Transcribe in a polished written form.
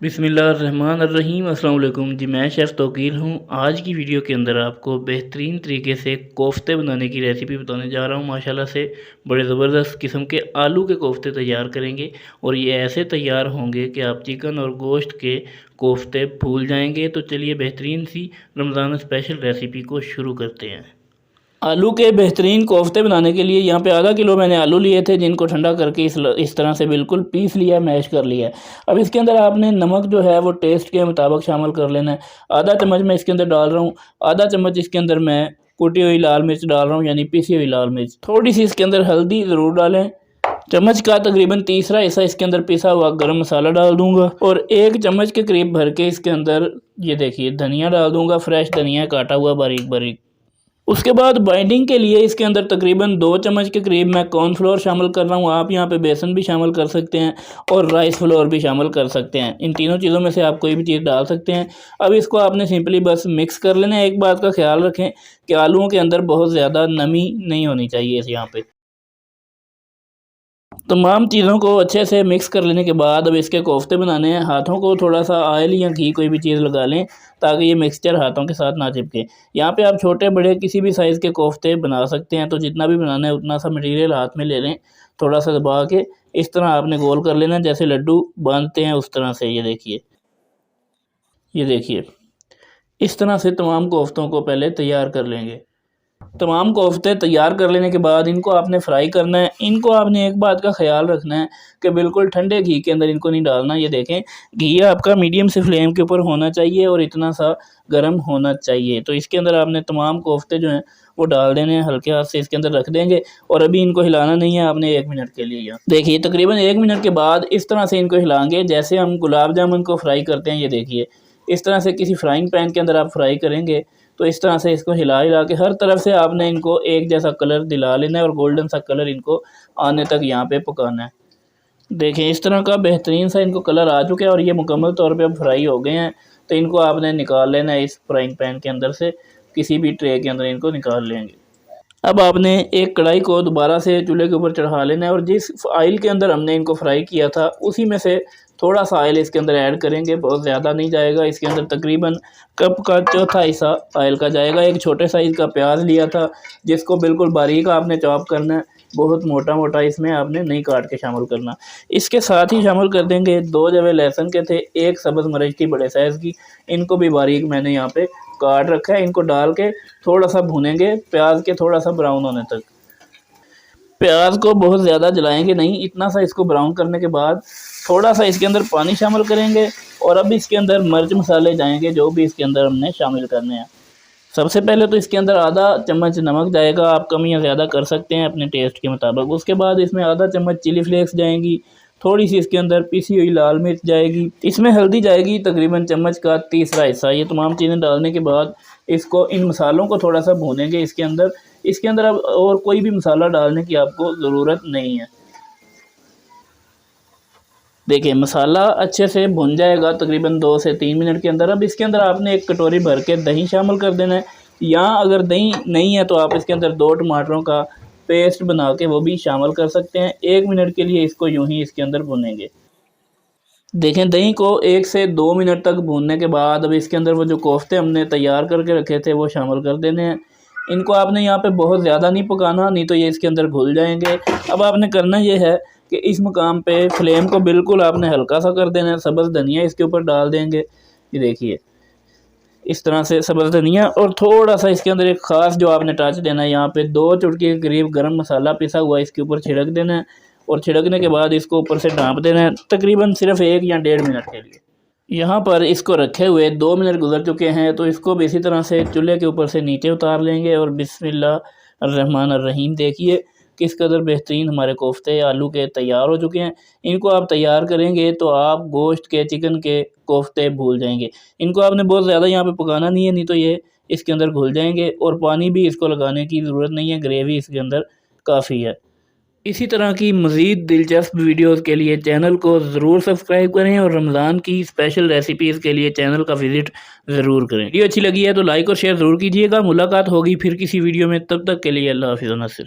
बिस्मिल्लाहिर्रहमानिर्रहीम। अस्सलाम वालेकुम जी, मैं शेफ़ तौकीर हूँ। आज की वीडियो के अंदर आपको बेहतरीन तरीके से कोफ्ते बनाने की रेसिपी बताने जा रहा हूँ। माशाल्लाह से बड़े ज़बरदस्त किस्म के आलू के कोफ्ते तैयार करेंगे और ये ऐसे तैयार होंगे कि आप चिकन और गोश्त के कोफ्ते भूल जाएंगे। तो चलिए बेहतरीन सी रमज़ान स्पेशल रेसिपी को शुरू करते हैं। आलू के बेहतरीन कोफ्ते बनाने के लिए यहाँ पे आधा किलो मैंने आलू लिए थे, जिनको ठंडा करके इस तरह से बिल्कुल पीस लिया, मैश कर लिया है। अब इसके अंदर आपने नमक जो है वो टेस्ट के मुताबिक शामिल कर लेना है। आधा चम्मच मैं इसके अंदर डाल रहा हूँ। आधा चम्मच इसके अंदर मैं कुटी हुई लाल मिर्च डाल रहा हूँ, यानी पीसी हुई लाल मिर्च। थोड़ी सी इसके अंदर हल्दी ज़रूर डालें। चम्मच का तकरीबन तीसरा हिस्सा इसके अंदर पिसा हुआ गरम मसाला डाल दूंगा और एक चम्मच के करीब भर के इसके अंदर ये देखिए धनिया डाल दूंगा, फ्रेश धनिया काटा हुआ बारीक बारीक। उसके बाद बाइंडिंग के लिए इसके अंदर तकरीबन 2 चम्मच के करीब मैं कॉर्नफ्लोर शामिल कर रहा हूँ। आप यहाँ पे बेसन भी शामिल कर सकते हैं और राइस फ्लोर भी शामिल कर सकते हैं। इन तीनों चीज़ों में से आप कोई भी चीज़ डाल सकते हैं। अब इसको आपने सिंपली बस मिक्स कर लेना है। एक बात का ख्याल रखें कि आलूओं के अंदर बहुत ज़्यादा नमी नहीं होनी चाहिए यहाँ पे। तमाम चीज़ों को अच्छे से मिक्स कर लेने के बाद अब इसके कोफ्ते बनाने हैं। हाथों को थोड़ा सा ऑयल या घी कोई भी चीज़ लगा लें ताकि ये मिक्सचर हाथों के साथ ना चिपके। यहाँ पे आप छोटे बड़े किसी भी साइज़ के कोफ्ते बना सकते हैं। तो जितना भी बनाना है उतना सा मटेरियल हाथ में ले लें, थोड़ा सा दबा के इस तरह आपने गोल कर लेना, जैसे लड्डू बांधते हैं उस तरह से। ये देखिए इस तरह से तमाम कोफ्तों को पहले तैयार कर लेंगे। तमाम कोफ्ते तैयार कर लेने के बाद इनको आपने फ्राई करना है। इनको आपने एक बात का ख्याल रखना है कि बिल्कुल ठंडे घी के अंदर इनको नहीं डालना। ये देखें घी आपका मीडियम से फ्लेम के ऊपर होना चाहिए और इतना सा गर्म होना चाहिए। तो इसके अंदर आपने तमाम कोफ्ते जो हैं वो डाल देने हैं, हल्के हाथ से इसके अंदर रख देंगे और अभी इनको हिलाना नहीं है आपने 1 मिनट के लिए। यहाँ देखिए तकरीबन 1 मिनट के बाद इस तरह से इनको हिलाएंगे जैसे हम गुलाब जामुन को फ्राई करते हैं। ये देखिए इस तरह से किसी फ्राइंग पैन के अंदर आप फ्राई करेंगे तो इस तरह से इसको हिला हिला के हर तरफ से आपने इनको एक जैसा कलर दिला लेना है और गोल्डन सा कलर इनको आने तक यहाँ पे पकाना है। देखिए इस तरह का बेहतरीन सा इनको कलर आ चुका है और ये मुकम्मल तौर पे अब फ्राई हो गए हैं। तो इनको आपने निकाल लेना है इस फ्राइंग पैन के अंदर से, किसी भी ट्रे के अंदर इनको निकाल लेंगे। अब आपने एक कढ़ाई को दोबारा से चूल्हे के ऊपर चढ़ा लेना है और जिस ऑयल के अंदर हमने इनको फ्राई किया था उसी में से थोड़ा सा ऑयल इसके अंदर ऐड करेंगे। बहुत ज़्यादा नहीं जाएगा, इसके अंदर तकरीबन कप का चौथा हिस्सा ऑयल का जाएगा। एक छोटे साइज़ का प्याज लिया था जिसको बिल्कुल बारीक आपने चॉप करना है, बहुत मोटा मोटा इसमें आपने नहीं काट के शामिल करना। इसके साथ ही शामिल कर देंगे 2 जवे लहसुन के थे, एक सब्ज़ मिर्च थी बड़े साइज़ की, इनको भी बारीक मैंने यहाँ पे काट रखा है। इनको डाल के थोड़ा सा भुनेंगे प्याज के थोड़ा सा ब्राउन होने तक। प्याज को बहुत ज़्यादा जलाएंगे नहीं, इतना सा इसको ब्राउन करने के बाद थोड़ा सा इसके अंदर पानी शामिल करेंगे और अब इसके अंदर मिर्च मसाले जाएंगे जो भी इसके अंदर हमने शामिल करने हैं। सबसे पहले तो इसके अंदर आधा चम्मच नमक जाएगा, आप कम या ज़्यादा कर सकते हैं अपने टेस्ट के मुताबिक। उसके बाद इसमें आधा चम्मच चिली फ्लेक्स जाएंगी, थोड़ी सी इसके अंदर पिसी हुई लाल मिर्च जाएगी, इसमें हल्दी जाएगी तकरीबन चम्मच का तीसरा हिस्सा। ये तमाम चीज़ें डालने के बाद इसको इन मसालों को थोड़ा सा भूनेंगे इसके अंदर अब और कोई भी मसाला डालने की आपको ज़रूरत नहीं है। देखिए मसाला अच्छे से भुन जाएगा तकरीबन 2 से 3 मिनट के अंदर। अब इसके अंदर आपने एक कटोरी भर के दही शामिल कर देना है, या अगर दही नहीं है तो आप इसके अंदर 2 टमाटरों का पेस्ट बना के वो भी शामिल कर सकते हैं। 1 मिनट के लिए इसको यूं ही इसके अंदर भुनेंगे। देखें दही को 1 से 2 मिनट तक भूनने के बाद अब इसके अंदर वो जो कोफ्ते हमने तैयार करके रखे थे वो शामिल कर देने हैं। इनको आपने यहाँ पे बहुत ज़्यादा नहीं पकाना, नहीं तो ये इसके अंदर घुल जाएंगे। अब आपने करना ये है कि इस मुकाम पे फ्लेम को बिल्कुल आपने हल्का सा कर देना है। सब्ज़ धनिया इसके ऊपर डाल देंगे, ये देखिए इस तरह से सब्ज़ धनिया, और थोड़ा सा इसके अंदर एक ख़ास जो आपने टच देना है, यहाँ पे 2 चुटकी के करीब गरम मसाला पिसा हुआ इसके ऊपर छिड़क देना है और छिड़कने के बाद इसको ऊपर से ढाँप देना है तकरीबन सिर्फ 1 या 1.5 मिनट के लिए। यहाँ पर इसको रखे हुए 2 मिनट गुजर चुके हैं तो इसको भी इसी तरह से चूल्हे के ऊपर से नीचे उतार लेंगे और बिस्मिल्लाहिर्रहमानिर्रहीम देखिए किस कदर बेहतरीन हमारे कोफ्ते आलू के तैयार हो चुके हैं। इनको आप तैयार करेंगे तो आप गोश्त के चिकन के कोफ्ते भूल जाएंगे। इनको आपने बहुत ज़्यादा यहाँ पे पकाना नहीं है, नहीं तो ये इसके अंदर घुल जाएंगे और पानी भी इसको लगाने की ज़रूरत नहीं है, ग्रेवी इसके अंदर काफ़ी है। इसी तरह की मज़ीद दिलचस्प वीडियोज़ के लिए चैनल को ज़रूर सब्सक्राइब करें और रमज़ान की स्पेशल रेसिपीज़ के लिए चैनल का विज़िट ज़रूर करें। वीडियो अच्छी लगी है तो लाइक और शेयर ज़रूर कीजिएगा। मुलाकात होगी फिर किसी वीडियो में, तब तक के लिए अल्लाह हाफ़िज़।